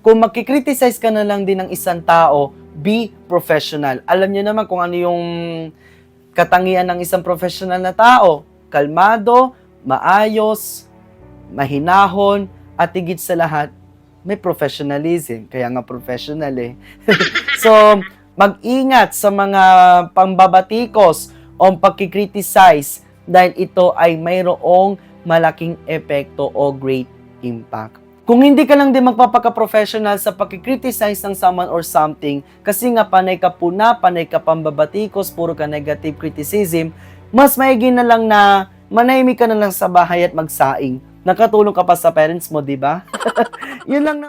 kung magkikriticize ka na lang din ng isang tao, be professional. Alam niyo naman kung ano yung katangian ng isang professional na tao. Kalmado, maayos, mahinahon, at higit sa lahat, may professionalism. Kaya nga professional eh. So, mag-ingat sa mga pambabatikos o pagkikriticize dahil ito ay mayroong malaking epekto o great impact. Kung hindi ka lang din magpapaka-professional sa pagkikriticize ng someone or something, kasi nga panay ka puna, panay ka pambabatikos, puro ka negative criticism, mas maigi na lang na manahimik ka na lang sa bahay at magsaing. Nakatulong ka pa sa parents mo, di ba? Yun lang na.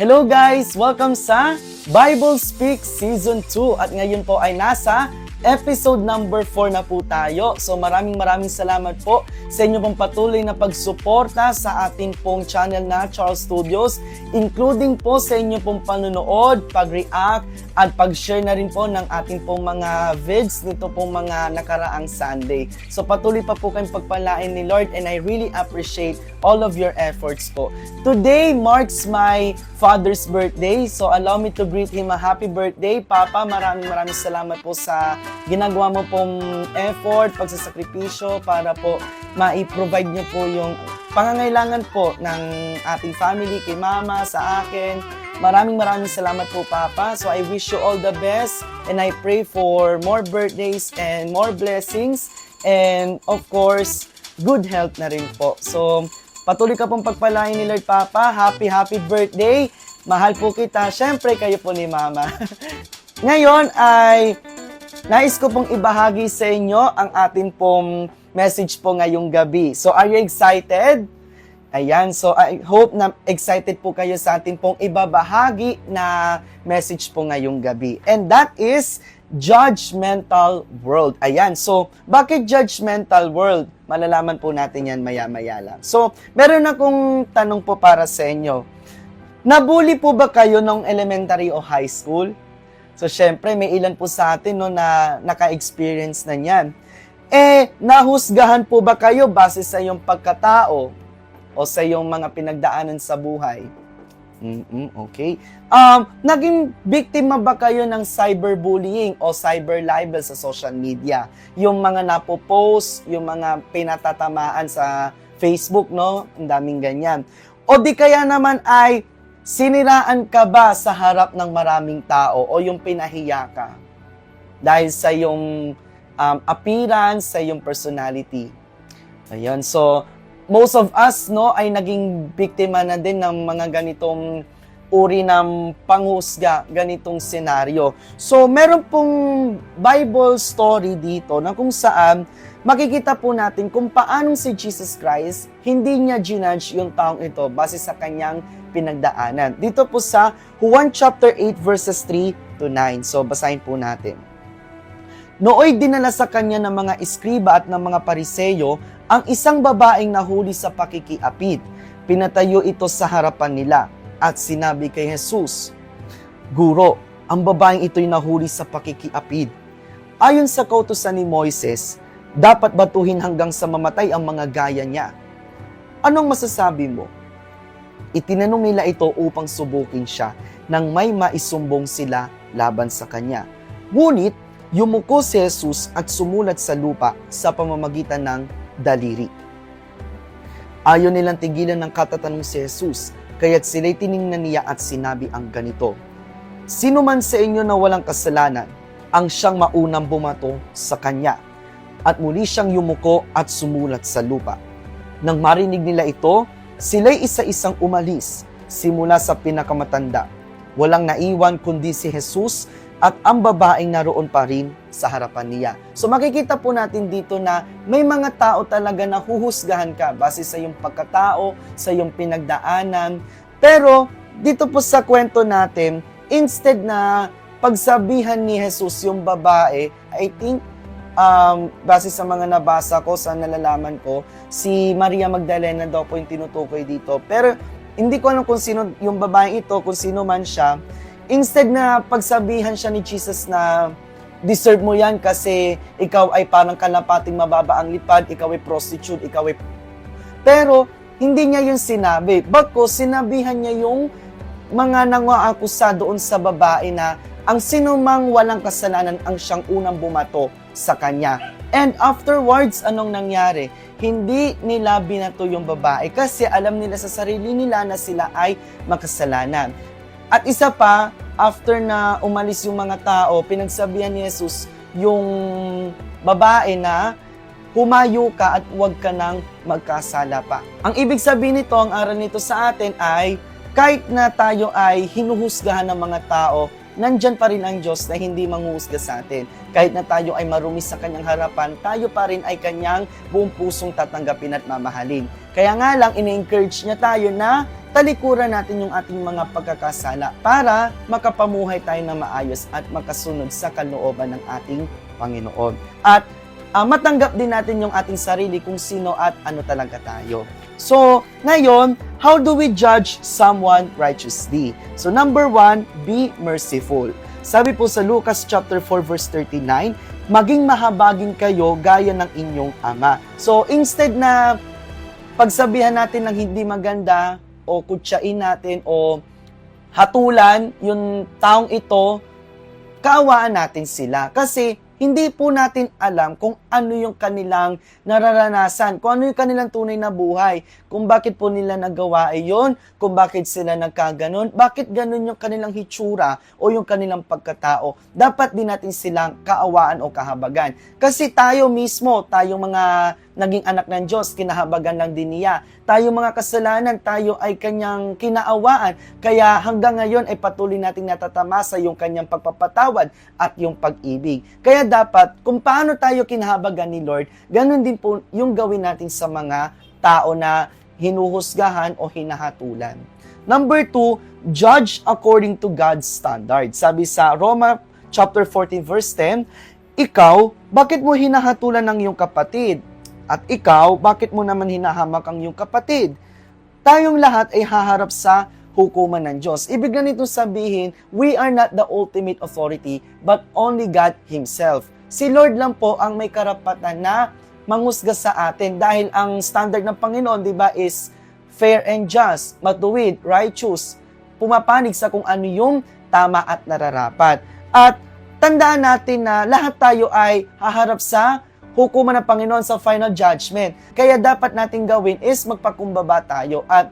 Hello guys! Welcome sa Bible Speak Season 2 at ngayon po ay nasa episode number 4 na po tayo. So maraming salamat po sa inyo pong patuloy na pagsuporta sa atin pong channel na Charles Studios, including po sa inyo pong panonood, pag-react, at pag-share na rin po ng ating pong mga vids nito pong mga nakaraang Sunday. So patuloy pa po kayong pagpalain ni Lord and I really appreciate all of your efforts po. Today marks my father's birthday, so allow me to greet him a happy birthday. Papa, maraming salamat po sa ginagawa mo pong effort, pagsasakripisyo para po mai-provide niyo po yung pangangailangan po ng ating family, kay mama, sa akin. Maraming salamat po, Papa. So I wish you all the best and I pray for more birthdays and more blessings and of course, good health na rin po. So patuloy ka pong pagpalain ni Lord, Papa. Happy birthday. Mahal po kita. Syempre, kayo po ni Mama. Ngayon ay nais ko pong ibahagi sa inyo ang atin pong message po ngayong gabi. So, are you excited? Ayan, so I hope na excited po kayo sa atin pong ibabahagi na message po ngayong gabi. And that is judgmental world. Ayan, so bakit judgmental world? Malalaman po natin yan maya-maya lang. So, meron akong tanong po para sa inyo. Nabully po ba kayo nung elementary o high school? So, syempre, may ilan po sa atin no, na naka-experience na yan. Nahusgahan po ba kayo base sa iyong pagkatao o sa iyong mga pinagdaanan sa buhay? Okay. Naging biktima ba kayo ng cyberbullying o cyber libel sa social media? Yung mga napopost, yung mga pinatatamaan sa Facebook, no? Ang daming ganyan. O di kaya naman ay siniraan ka ba sa harap ng maraming tao o yung pinahiya ka dahil sa yung appearance, sa yung personality? Ayun, so most of us no ay naging biktima na din ng mga ganitong uri ng panghusga, ganitong senaryo. So meron pong Bible story dito na kung saan makikita po natin kung paano si Jesus Christ hindi niya ginudge yung taong ito base sa kanyang pinagdaanan. Dito po sa Juan chapter 8 verses 3 to 9. So basahin po natin. Nooy dinala sa kanya ng mga eskriba at ng mga pariseyo ang isang babaeng nahuli sa pakikiapid. Pinatayo ito sa harapan nila at sinabi kay Jesus, Guro, ang babaeng ito'y nahuli sa pakikiapid. Ayon sa kautusan ni Moises, dapat batuhin hanggang sa mamatay ang mga gaya niya. Anong masasabi mo? Itinanong nila ito upang subukin siya nang may maisumbong sila laban sa kanya. Ngunit, yumuko si Jesus at sumulat sa lupa sa pamamagitan ng daliri. Ayaw nilang tigilan ng katatanong si Jesus, kaya't sila'y tiningnan niya at sinabi ang ganito, Sino man sa inyo na walang kasalanan, ang siyang maunang bumato sa kanya. At muli siyang yumuko at sumulat sa lupa. Nang marinig nila ito, sila'y isa-isang umalis, simula sa pinakamatanda. Walang naiwan kundi si Jesus at ang babaeng naroon pa rin sa harapan niya. So makikita po natin dito na may mga tao talaga na huhusgahan ka base sa iyong pagkatao, sa iyong pinagdaanan. Pero dito po sa kwento natin, instead na pagsabihan ni Jesus yung babae, I think base sa mga nabasa ko, sa nalalaman ko, si Maria Magdalena daw po yung tinutukoy dito. Pero hindi ko alam kung sino yung babaeng ito, kung sino man siya, instead na pagsabihan siya ni Jesus na deserve mo yan kasi ikaw ay parang kalapating mababa ang lipad, ikaw ay prostitute, ikaw ay... Pero, hindi niya yun sinabi. Bagkus, sinabihan niya yung mga nangaakusa doon sa babae na ang sinumang walang kasalanan ang siyang unang bumato sa kanya. And afterwards, anong nangyari? Hindi nila binato yung babae kasi alam nila sa sarili nila na sila ay makasalanan. At isa pa, after na umalis yung mga tao, pinagsabihan ni Jesus yung babae na humayo ka at huwag ka nang magkasala pa. Ang ibig sabihin nito, ang aral nito sa atin ay kahit na tayo ay hinuhusgahan ng mga tao, nandyan pa rin ang Diyos na hindi manghuhusga sa atin. Kahit na tayo ay marumi sa kanyang harapan, tayo pa rin ay kanyang buong pusong tatanggapin at mamahalin. Kaya nga lang, ini-encourage niya tayo na talikuran natin yung ating mga pagkakasala para makapamuhay tayo na maayos at makasunod sa kalooban ng ating Panginoon. At matanggap din natin yung ating sarili kung sino at ano talaga tayo. So, ngayon, how do we judge someone righteously? So, number 1, be merciful. Sabi po sa Lucas chapter 4 verse 39, maging mahabagin kayo gaya ng inyong ama. So, instead na pagsabihan natin ng hindi maganda o kutsain natin o hatulan yung taong ito, kaawaan natin sila. Kasi hindi po natin alam kung ano yung kanilang nararanasan, kung ano yung kanilang tunay na buhay, kung bakit po nila nagawa yun, kung bakit sila nagkaganon, bakit ganon yung kanilang hitsura o yung kanilang pagkatao. Dapat din natin silang kaawaan o kahabagan. Kasi tayo mismo, tayong mga naging anak ng Diyos, kinahabagan lang din niya. Tayo mga kasalanan, tayo ay kanyang kinaawaan. Kaya hanggang ngayon ay patuloy nating natatamasa yung kanyang pagpapatawad at yung pag-ibig. Kaya dapat, kung paano tayo kinahabagan ni Lord, ganun din po yung gawin natin sa mga tao na hinuhusgahan o hinahatulan. Number 2, judge according to God's standard. Sabi sa Roma chapter 14 verse 10, ikaw, bakit mo hinahatulan ng iyong kapatid? At ikaw, bakit mo naman hinahamak ang iyong kapatid? Tayong lahat ay haharap sa hukuman ng Diyos. Ibig ganito sabihin, we are not the ultimate authority, but only God Himself. Si Lord lang po ang may karapatan na manghusga sa atin dahil ang standard ng Panginoon, di ba, is fair and just, matuwid, righteous, pumapanig sa kung ano yung tama at nararapat. At tandaan natin na lahat tayo ay haharap sa hukuman ng Panginoon sa final judgment. Kaya dapat nating gawin is magpakumbaba tayo at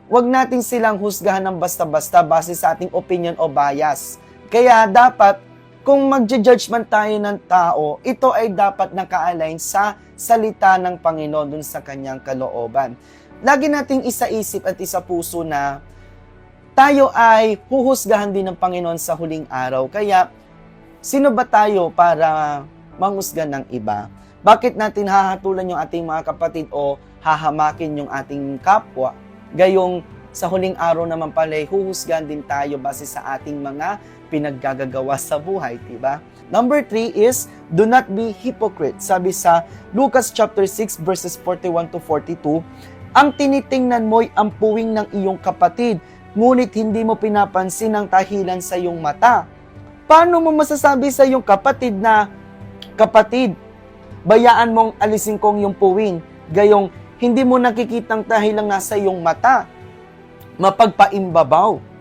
wag natin silang husgahan ng basta-basta base sa ating opinion o bias. Kaya dapat, kung magja-judge man tayo ng tao, ito ay dapat naka-align sa salita ng Panginoon dun sa kanyang kalooban. Lagi nating isa-isip at isa-puso na tayo ay huhusgahan din ng Panginoon sa huling araw. Kaya, sino ba tayo para manghusga ng iba? Bakit natin hahatulan yung ating mga kapatid o hahamakin yung ating kapwa? Gayong sa huling araw naman pala, huhusgahan din tayo base sa ating mga pinaggagawa sa buhay, diba? Number 3 is, do not be hypocrite. Sabi sa Lucas chapter 6 verses 41 to 42, ang tinitingnan mo'y ang puwing ng iyong kapatid, ngunit hindi mo pinapansin ang tahilan sa iyong mata. Paano mo masasabi sa iyong kapatid na, kapatid, bayaan mong alisin kong yung puwing, gayong hindi mo nakikitang tahilang nasa iyong mata, mapagpaimbabaw.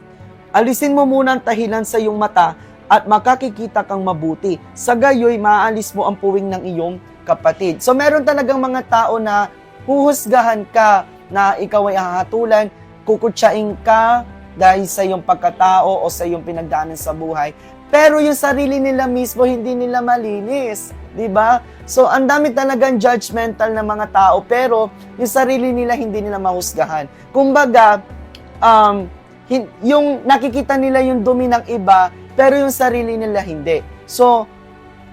Alisin mo muna ang tahilan sa iyong mata at makakikita kang mabuti. Sa gayoy, maaalis mo ang puwing ng iyong kapatid. So meron talagang mga tao na huhusgahan ka na ikaw ay hahatulan, kukutsain ka dahil sa iyong pagkatao o sa iyong pinagdaanan sa buhay. Pero yung sarili nila mismo, hindi nila malinis. Diba? So, ang dami talagang judgmental na mga tao, pero yung sarili nila, hindi nila mahusgahan. Kumbaga, yung nakikita nila yung dumi ng iba, pero yung sarili nila hindi. So,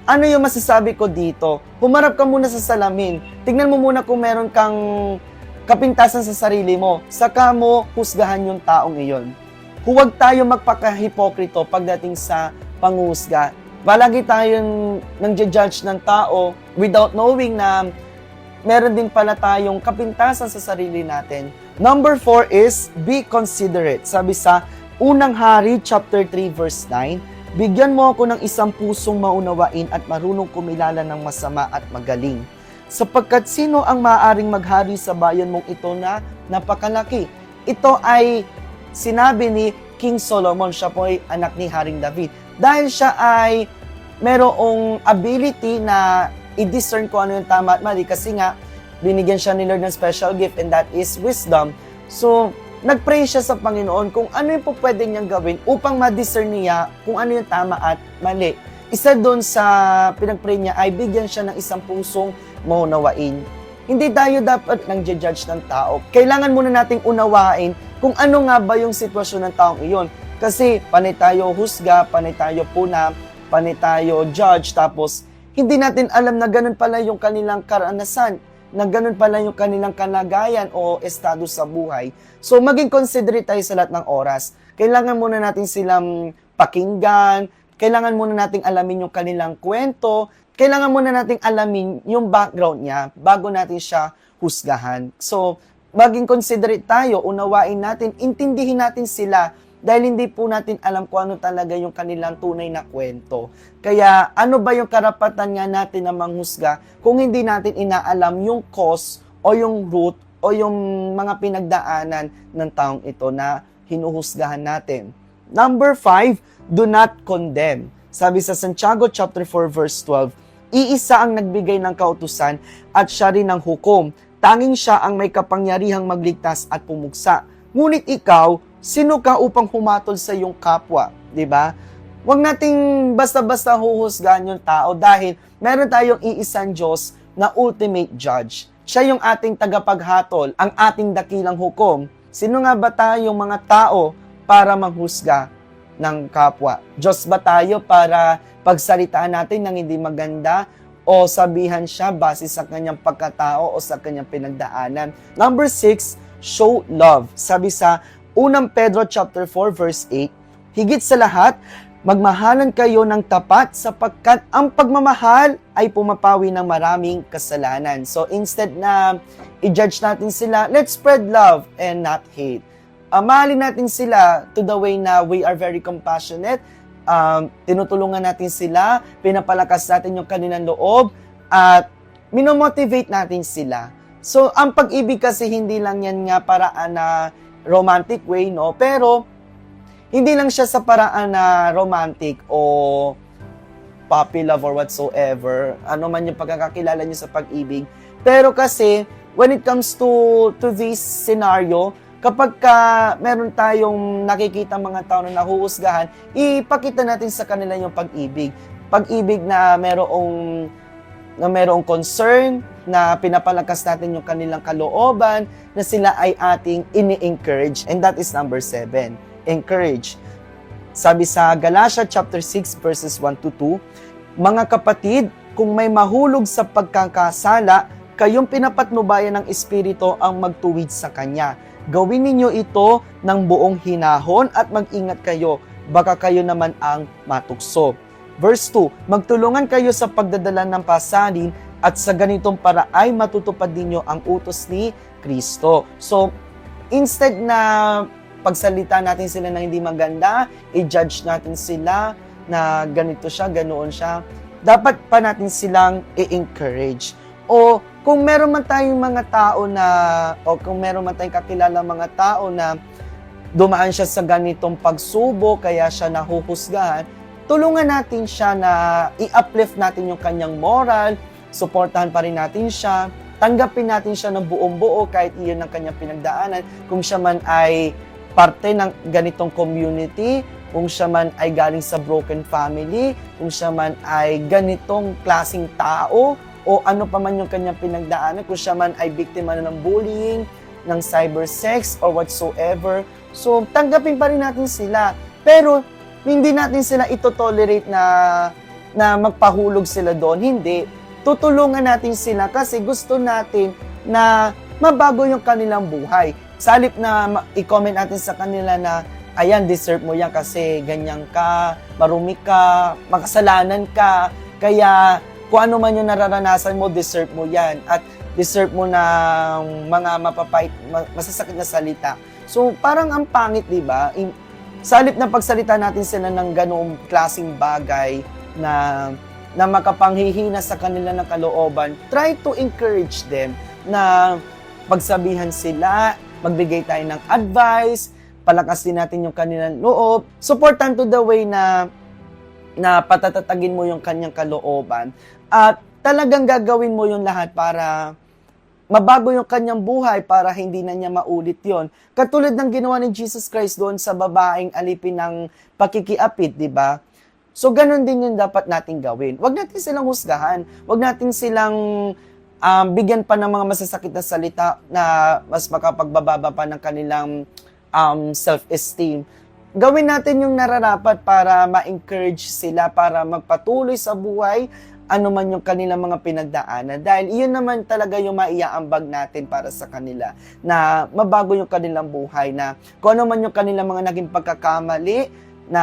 ano yung masasabi ko dito? Humarap ka muna sa salamin. Tignan mo muna kung meron kang kapintasan sa sarili mo. Saka mo husgahan yung taong iyon. Huwag tayo magpaka-hipokrito pagdating sa panghusga. Palagi tayong nang-judge ng tao without knowing na meron din pala tayong kapintasan sa sarili natin. Number 4 is be considerate. Sabi sa Unang Hari chapter 3 verse 9, bigyan mo ako ng isang pusong maunawain at marunong kumilala ng masama at magaling. Sapagkat sino ang maaaring maghari sa bayan mong ito na napakalaki? Ito ay sinabi ni King Solomon, siya po ay anak ni Haring David. Dahil siya ay merong ability na i-discern kung ano yung tama at mali kasi nga binigyan siya ni Lord ng special gift and that is wisdom. So, nag-pray siya sa Panginoon kung ano yung po pwede niyang gawin upang ma-discern niya kung ano yung tama at mali. Isa doon sa pinag-pray niya ay bigyan siya ng isang pusong maunawain. Hindi tayo dapat nang judge ng tao. Kailangan muna nating unawain kung ano nga ba yung sitwasyon ng taong iyon. Kasi panay tayo husga, panay tayo puna, panay tayo judge, tapos hindi natin alam na ganun pala yung kanilang karanasan, na ganun pala yung kanilang kalagayan o estado sa buhay. So, maging considerate tayo sa lahat ng oras. Kailangan muna natin silang pakinggan, kailangan muna nating alamin yung kanilang kwento, kailangan muna nating alamin yung background niya bago natin siya husgahan. So, maging considerate tayo, unawain natin, intindihin natin sila dahil hindi po natin alam kung ano talaga yung kanilang tunay na kwento. Kaya ano ba yung karapatan nga natin na manghusga kung hindi natin inaalam yung cause o yung root o yung mga pinagdaanan ng taong ito na hinuhusgahan natin. Number 5, do not condemn. Sabi sa Santiago chapter 4 verse 12, iisa ang nagbigay ng kautusan at siya rin ang hukom. Tanging siya ang may kapangyarihang magligtas at pumuksa. Ngunit ikaw, sino ka upang humatol sa iyong kapwa? Diba? Huwag nating basta-basta huhusgahan yung tao dahil meron tayong iisang Diyos na ultimate judge. Siya yung ating tagapaghatol, ang ating dakilang hukom. Sino nga ba tayong mga tao para manghusga ng kapwa? Diyos ba tayo para pagsalitaan natin ng hindi maganda o sabihan siya base sa kanyang pagkatao o sa kanyang pinagdaanan? Number 6, show love. Sabi sa Unang Pedro chapter 4 verse 8, higit sa lahat, magmahalan kayo ng tapat sapagkat ang pagmamahal ay pumapawi ng maraming kasalanan. So instead na i-judge natin sila, let's spread love and not hate. Mahalin natin sila to the way na we are very compassionate, tinutulungan natin sila, pinapalakas natin yung kanilang loob, at minomotivate natin sila. So ang pag-ibig kasi hindi lang yan nga paraan na romantic way, no? Pero, hindi lang siya sa paraan na romantic o puppy love or whatsoever. Ano man yung pagkakakilala niyo sa pag-ibig. Pero kasi, when it comes to this scenario, kapag meron tayong nakikita mga tao na nahuhusgahan, ipakita natin sa kanila yung pag-ibig. Pag-ibig na merong concern, na pinapalakas natin yung kanilang kalooban, na sila ay ating ini-encourage. And that is number 7, encourage. Sabi sa Galatia chapter 6 verses 1 to 2, mga kapatid, kung may mahulog sa pagkakasala, kayong pinapatnubayan ng Espiritu ang magtuwid sa Kanya. Gawin ninyo ito ng buong hinahon at mag-ingat kayo, baka kayo naman ang matukso. Verse 2, magtulungan kayo sa pagdadala ng pasalin at sa ganitong para ay matutupad ninyo ang utos ni Kristo. So, instead na pagsalita natin sila ng hindi maganda, i-judge natin sila na ganito siya, ganoon siya, dapat pa natin silang i-encourage. O kung meron man tayong mga tao na, o kung meron man tayong kakilala mga tao na dumaan siya sa ganitong pagsubok, kaya siya nahuhusgahan, tulungan natin siya na i-uplift natin yung kanyang moral, suportahan pa rin natin siya, tanggapin natin siya ng buong buo kahit iyon ang kanyang pinagdaanan. Kung siya man ay parte ng ganitong community, kung siya man ay galing sa broken family, kung siya man ay ganitong klaseng tao, o ano pa man yung kanyang pinagdaanan, kung siya man ay biktima na ng bullying, ng cybersex, or whatsoever. So, tanggapin pa rin natin sila. Pero, hindi natin sila ito-tolerate na magpahulog sila doon. Hindi. Tutulungan natin sila kasi gusto natin na mabago yung kanilang buhay. Sa halip na i-comment natin sa kanila na, ayan, deserve mo yan kasi ganyan ka, marumi ka, makasalanan ka, kaya kung ano man yung nararanasan mo, deserve mo yan. At deserve mo ng mga mapapait, masasakit na salita. So, parang ang pangit, di ba? Sa halip na pagsalita natin sila ng ganoong klaseng bagay na makapanghihina sa kanila ng kalooban, try to encourage them na pagsabihan sila, magbigay tayo ng advice, palakasin natin yung kanilang loob, supportan to the way na patatatagin mo yung kanyang kalooban at talagang gagawin mo yung lahat para mabago yung kanyang buhay para hindi na niya maulit yon. Katulad ng ginawa ni Jesus Christ doon sa babaeng alipin ng pakikiapid, di ba? So, ganun din yung dapat nating gawin. Huwag natin silang husgahan. Huwag natin silang bigyan pa ng mga masasakit na salita na mas makapagbababa pa ng kanilang self-esteem. Gawin natin yung nararapat para ma-encourage sila, para magpatuloy sa buhay, ano man yung kanilang mga pinagdaanan. Dahil iyon naman talaga yung maiaambag natin para sa kanila, na mabago yung kanilang buhay, na kung ano man yung kanilang mga naging pagkakamali, na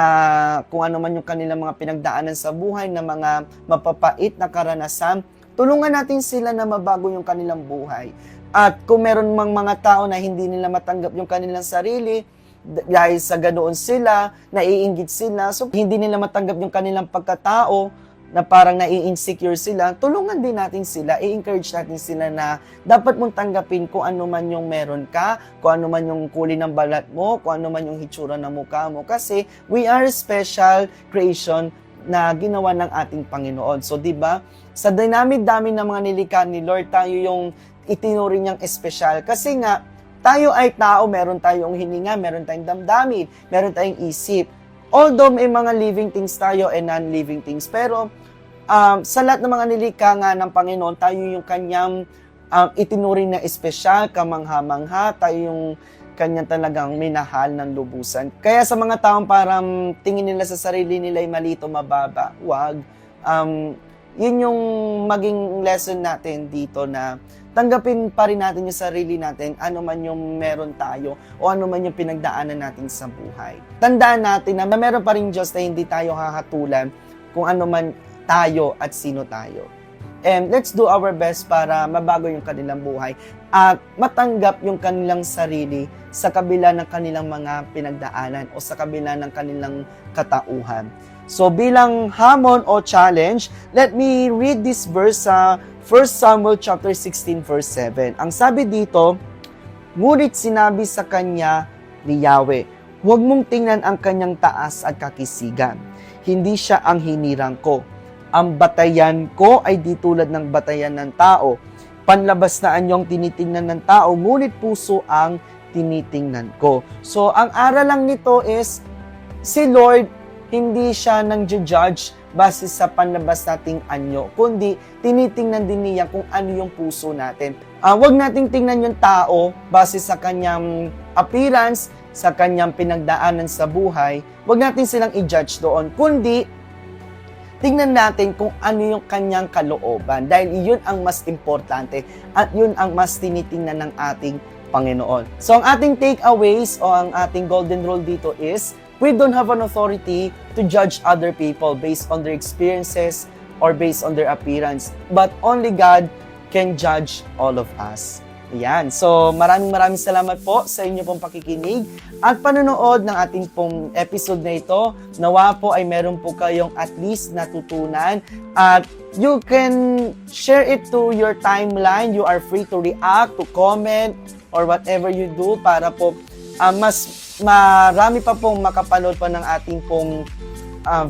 kung ano man yung kanilang mga pinagdaanan sa buhay, na mga mapapait na karanasan, tulungan natin sila na mabago yung kanilang buhay. At kung meron mang mga tao na hindi nila matanggap yung kanilang sarili, dahil sa ganoon sila, naiinggit sila, so hindi nila matanggap yung kanilang pagkatao, na parang nai-insecure sila, tulungan din natin sila, i-encourage natin sila na dapat mong tanggapin kung ano man yung meron ka, kung ano man yung kulay ng balat mo, kung ano man yung hitsura ng mukha mo, kasi we are special creation na ginawa ng ating Panginoon. So, di ba, sa dami-dami ng mga nilikha ni Lord, tayo yung itinuri niyang espesyal. Kasi nga, tayo ay tao, meron tayong hininga, meron tayong damdamin, meron tayong isip. Although may mga living things tayo and non-living things, pero sa lahat ng mga nilikha nga ng Panginoon, tayo yung kanyang itinuring na espesyal, kamangha-mangha, tayo yung kanyang talagang minahal ng lubusan. Kaya sa mga taong parang tingin nila sa sarili nila ay malito, mababa, wag. Yun yung maging lesson natin dito, na tanggapin pa rin natin yung sarili natin, ano man yung meron tayo o ano man yung pinagdaanan natin sa buhay. Tandaan natin na meron pa rin Diyos na hindi tayo hahatulan kung ano man tayo at sino tayo. And let's do our best para mabago yung kanilang buhay at matanggap yung kanilang sarili sa kabila ng kanilang mga pinagdaanan o sa kabila ng kanilang katauhan. So bilang hamon o challenge, let me read this verse sa 1 Samuel chapter 16 verse 7. Ang sabi dito, ngunit sinabi sa kanya ni Yahweh, huwag mong tingnan ang kanyang taas at kakisigan. Hindi siya ang hinirang ko. Ang batayan ko ay di tulad ng batayan ng tao. Panlabas na anyong tinitingnan ng tao, ngunit puso ang tinitingnan ko. So, ang aral lang nito is, si Lord, hindi siya nang judge base sa panlabas nating anyo, kundi tinitingnan din niya kung ano yung puso natin. Huwag nating tingnan yung tao base sa kanyang appearance, sa kanyang pinagdaanan sa buhay. Huwag natin silang i-judge doon, kundi tingnan natin kung ano yung kanyang kalooban, dahil yun ang mas importante at yun ang mas tinitingnan ng ating Panginoon. So ang ating takeaways o ang ating golden rule dito is, we don't have an authority to judge other people based on their experiences or based on their appearance, but only God can judge all of us. Ayan. So, maraming salamat po sa inyo pong pakikinig at panonood ng ating pong episode na ito. Nawa po ay meron po kayong at least natutunan at you can share it to your timeline. You are free to react, to comment, or whatever you do para po mas marami pa pong makapanood pa ng ating pong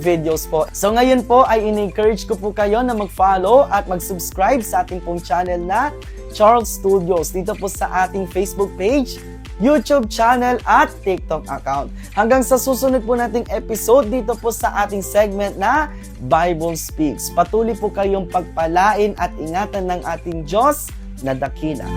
videos po. So ngayon po ay in-encourage ko po kayo na mag-follow at mag-subscribe sa ating pong channel na Charles Studios dito po sa ating Facebook page, YouTube channel at TikTok account. Hanggang sa susunod po nating episode dito po sa ating segment na Bible Speaks. Patuloy po kayong pagpalain at ingatan ng ating Diyos na dakila.